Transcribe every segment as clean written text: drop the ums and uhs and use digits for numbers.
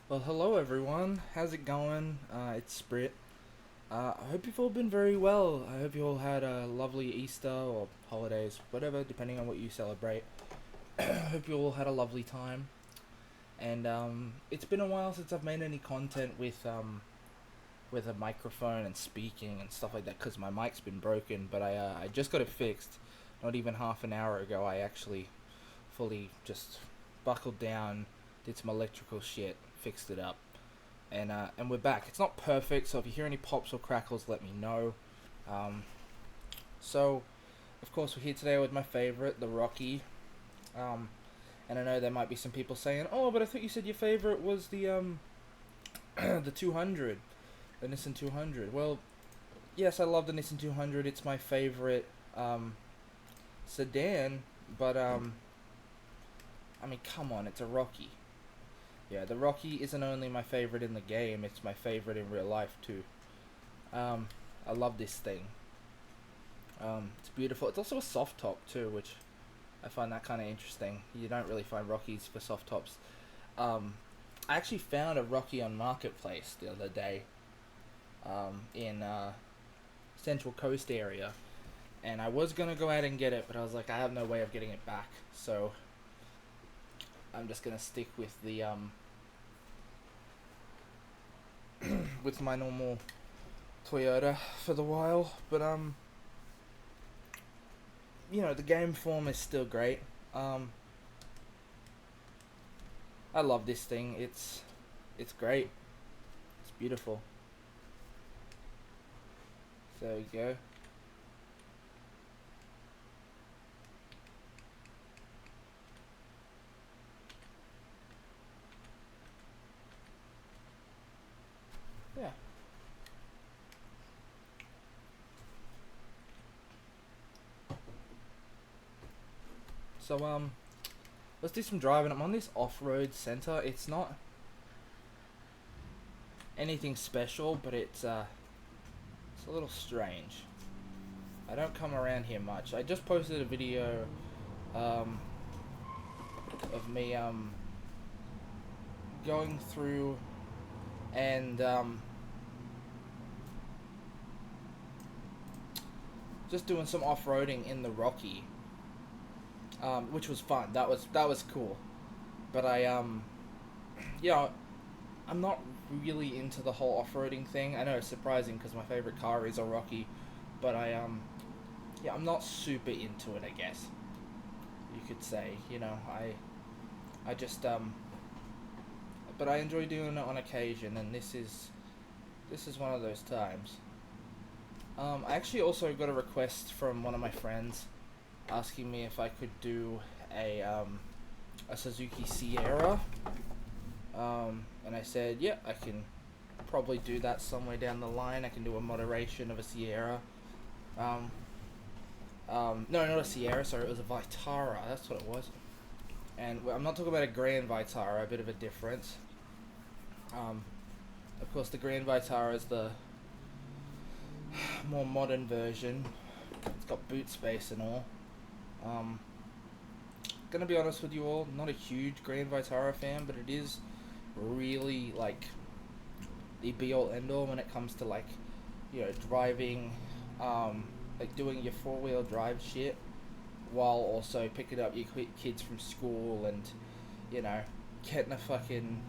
Well, hello everyone. How's it going? It's Sprit. I hope you've all been very well. I hope you all had a lovely Easter or holidays, whatever, depending on what you celebrate. I hope you all had a lovely time. And it's been a while since I've made any content with a microphone and speaking and stuff like that because my mic's been broken. But I just got it fixed. Not even half an hour ago, I actually fully just buckled down, did some electrical shit, fixed it up, and we're back. It's not perfect, so if you hear any pops or crackles, let me know. Um, so, of course, we're here today with my favorite, the Rocky. Um, and I know there might be some people saying, "Oh, but I thought you said your favorite was the the 200, the Nissan 200." Well, yes, I love the Nissan 200. It's my favorite sedan, but I mean, come on, it's a Rocky. Yeah, the Rocky isn't only my favorite in the game; it's my favorite in real life too. Um, I love this thing. It's beautiful. It's also a soft top too, which I find that kind of interesting. You don't really find Rockies for soft tops. Um, I actually found a Rocky on Marketplace the other day in Central Coast area, and I was gonna go out and get it, but I was like, I have no way of getting it back, so I'm just gonna stick with the with my normal Toyota for the while. But the game form is still great. Um, I love this thing. It's great. It's beautiful. So there we go. Yeah. So let's do some driving. I'm on this off-road center. It's not anything special, but it's a little strange. I don't come around here much. I just posted a video um, of me going through and just doing some off-roading in the Rocky, which was fun. That was cool. But yeah, I'm not really into the whole off-roading thing. I know it's surprising because my favorite car is a Rocky, but yeah, I'm not super into it. I guess you could say. I just but I enjoy doing it on occasion, and this is one of those times. I actually also got a request from one of my friends asking me if I could do a Suzuki Sierra, and I said, yeah, I can probably do that somewhere down the line. I can do a moderation of a Sierra. Um, no, not a Sierra. Sorry, it was a Vitara. That's what it was. And I'm not talking about a Grand Vitara. A bit of a difference. Um, of course, the Grand Vitara is the more modern version. It's got boot space and all. Um, gonna be honest with you all, not a huge Grand Vitara fan, but it is really like the be all end all when it comes to like driving, like doing your 4 wheel drive shit while also picking up your kids from school and you know getting a fucking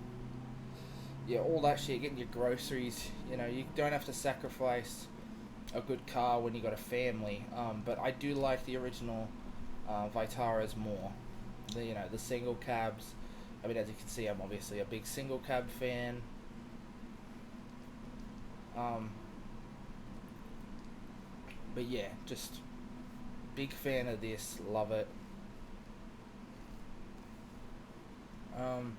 yeah, all that shit, getting your groceries. You don't have to sacrifice a good car when you got a family. But I do like the original Vitaras more. The single cabs. I mean, as you can see, I'm obviously a big single cab fan. Um, but yeah, just big fan of this. Love it. Um,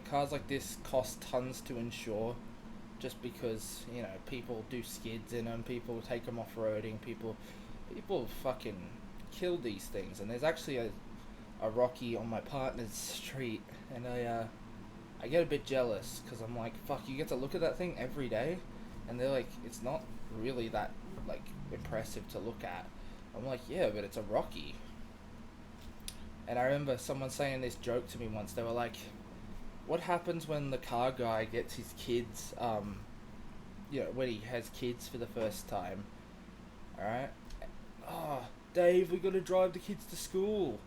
cars like this cost tons to insure, just because people do skids in them, people take them off roading, people fucking kill these things. And there's actually a Rocky on my partner's street, and I get a bit jealous because I'm like, fuck, you get to look at that thing every day, and they're like, it's not really that like impressive to look at. I'm like, yeah, but it's a Rocky. And I remember someone saying this joke to me once. They were like, what happens when the car guy gets his kids, when he has kids for the first time, alright? Oh, Dave, we gotta drive the kids to school.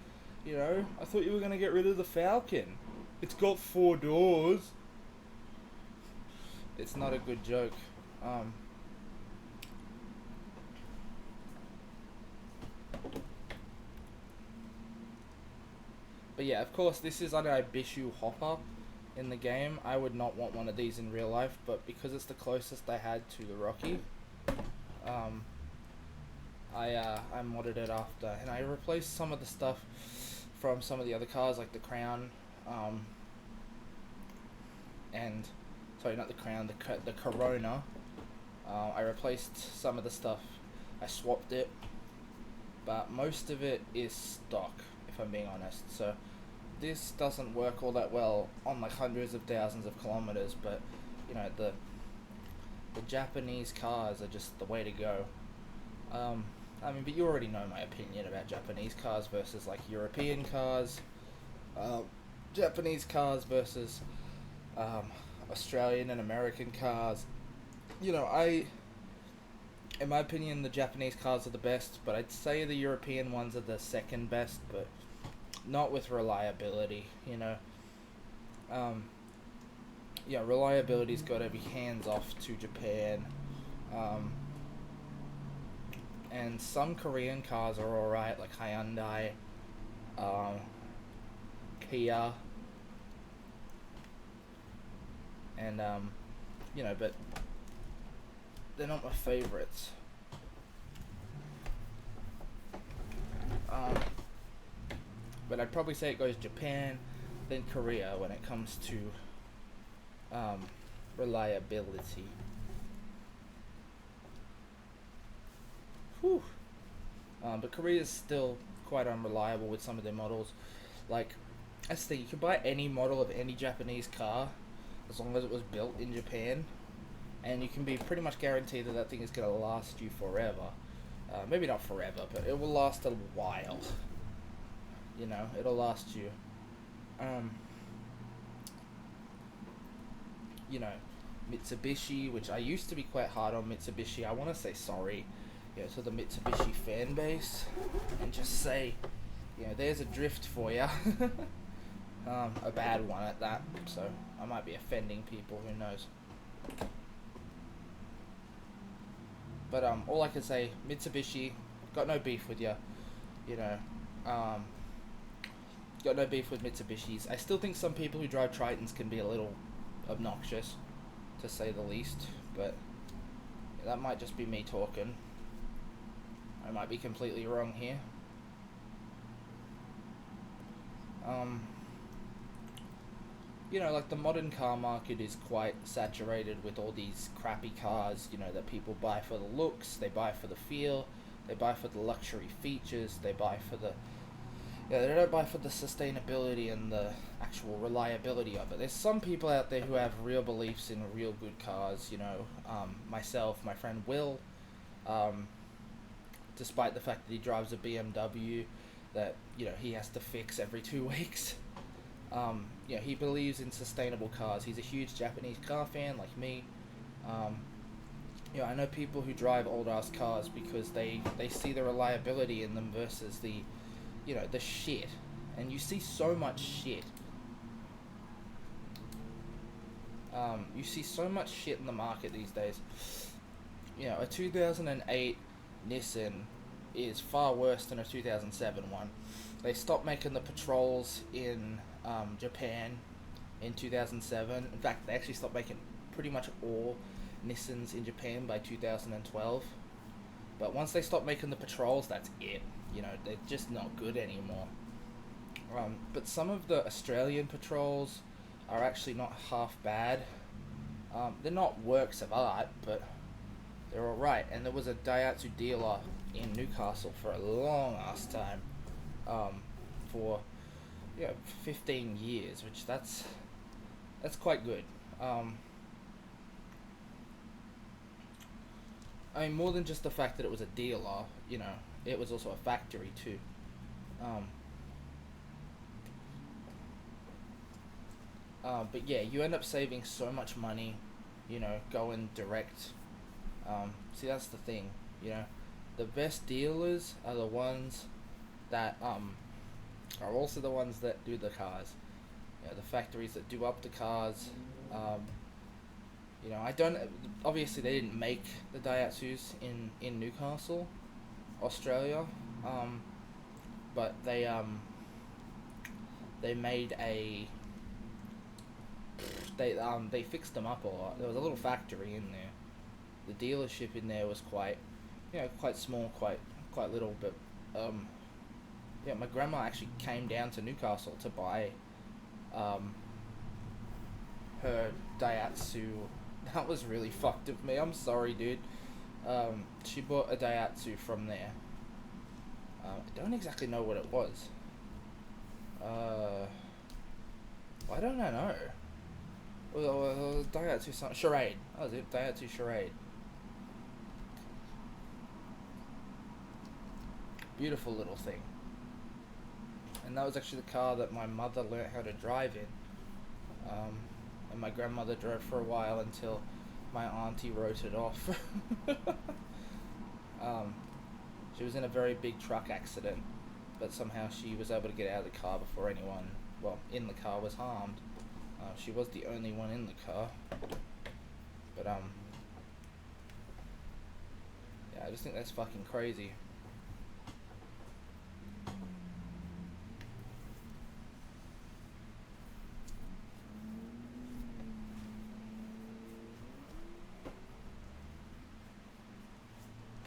I thought you were gonna get rid of the Falcon. It's got 4 doors. It's not a good joke. But yeah, of course, this is an Ibishu hopper in the game. I would not want one of these in real life, but because it's the closest I had to the Rocky, I modded it after, and I replaced some of the stuff from some of the other cars, like the Crown, and sorry, not the Crown, the Corona. I replaced some of the stuff. I swapped it, but most of it is stock, if I'm being honest. So this doesn't work all that well on like hundreds of thousands of kilometers, but the Japanese cars are just the way to go. But you already know my opinion about Japanese cars versus like European cars. Japanese cars versus Australian and American cars. In my opinion, the Japanese cars are the best, but I'd say the European ones are the second best, but not with reliability. Reliability's got to be hands off to Japan. And some Korean cars are alright, like Hyundai, Kia, and but they're not my favorites. But I'd probably say it goes Japan, then Korea when it comes to reliability. Whew. But Korea is still quite unreliable with some of their models. Like, that's the thing, you can buy any model of any Japanese car as long as it was built in Japan, and you can be pretty much guaranteed that that thing is going to last you forever. Maybe not forever, but it will last a while. It'll last you. Mitsubishi, which I used to be quite hard on Mitsubishi. I want to say sorry, to the Mitsubishi fan base, and just say, there's a drift for ya. A bad one at that. So I might be offending people. Who knows? But all I can say, Mitsubishi, got no beef with ya. Got no beef with Mitsubishis. I still think some people who drive Tritons can be a little obnoxious, to say the least. But that might just be me talking. I might be completely wrong here. Like the modern car market is quite saturated with all these crappy cars, that people buy for the looks, they buy for the feel, they buy for the luxury features, they buy for the... they don't buy for the sustainability and the actual reliability of it. There's some people out there who have real beliefs in real good cars, myself, my friend Will, despite the fact that he drives a BMW that, he has to fix every 2 weeks. He believes in sustainable cars. He's a huge Japanese car fan like me. I know people who drive old ass cars because they see the reliability in them versus the shit. And you see so much shit. You see so much shit in the market these days. A 2008 Nissan is far worse than a 2007 one. They stopped making the patrols in Japan in 2007. In fact, they actually stopped making pretty much all Nissans in Japan by 2012. But once they stopped making the patrols, that's it. They're just not good anymore. But some of the Australian patrols are actually not half bad. They're not works of art, but they're alright. And there was a Daihatsu dealer in Newcastle for a long ass time. For 15 years, which that's quite good. More than just the fact that it was a dealer, it was also a factory too. But yeah, you end up saving so much money, you know, going direct. See, that's the thing, you know, the best dealers are the ones that are also the ones that do the cars. You know, the factories that do up the cars. Um, you know, I don't. Obviously, they didn't make the Daihatsus in Newcastle, Australia, um, but they made a they fixed them up a lot. There was a little factory in there. The dealership in there was quite, you know, quite small, quite little. But yeah, my grandma actually came down to Newcastle to buy um, her Daihatsu. That was really fucked of me. I'm sorry, dude. She bought a Daihatsu from there. I don't exactly know what it was. Why don't I know? Daihatsu something. Charade. That was it. Daihatsu Charade. Beautiful little thing. And that was actually the car that my mother learnt how to drive in. And my grandmother drove for a while until my auntie wrote it off. She was in a very big truck accident, but somehow she was able to get out of the car before anyone, well, in the car was harmed. She was the only one in the car. But, yeah, I just think that's fucking crazy.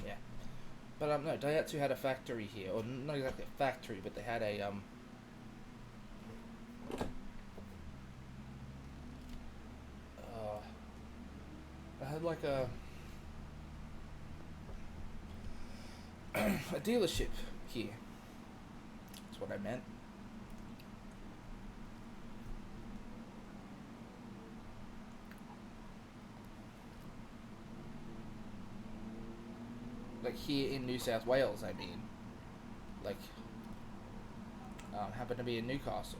Yeah. But, no, Daihatsu had a factory here, or not exactly a factory, but they had a, I had like a dealership here. That's what I meant. Like here in New South Wales, I mean. Like, happened to be in Newcastle.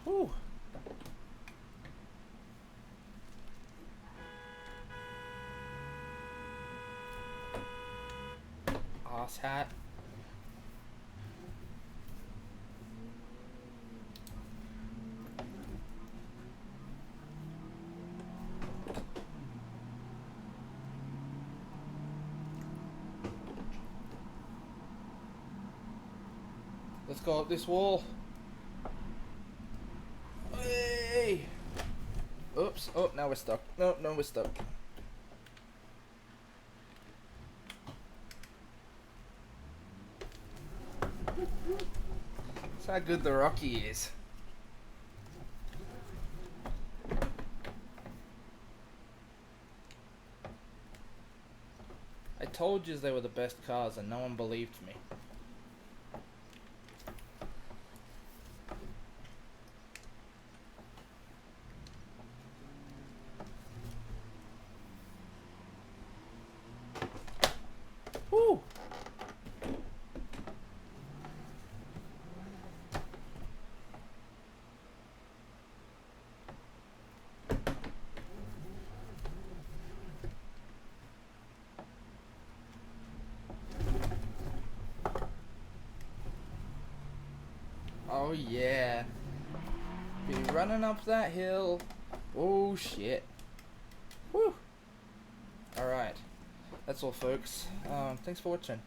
Whew. Ass hat. Let's go up this wall. Hey! Oops. Oh, now we're stuck. No, we're stuck. That's how good the Rocky is. I told you they were the best cars and no one believed me. Woo! Oh yeah. Be running up that hill. Oh shit. Woo! Alright. That's all folks. Thanks for watching.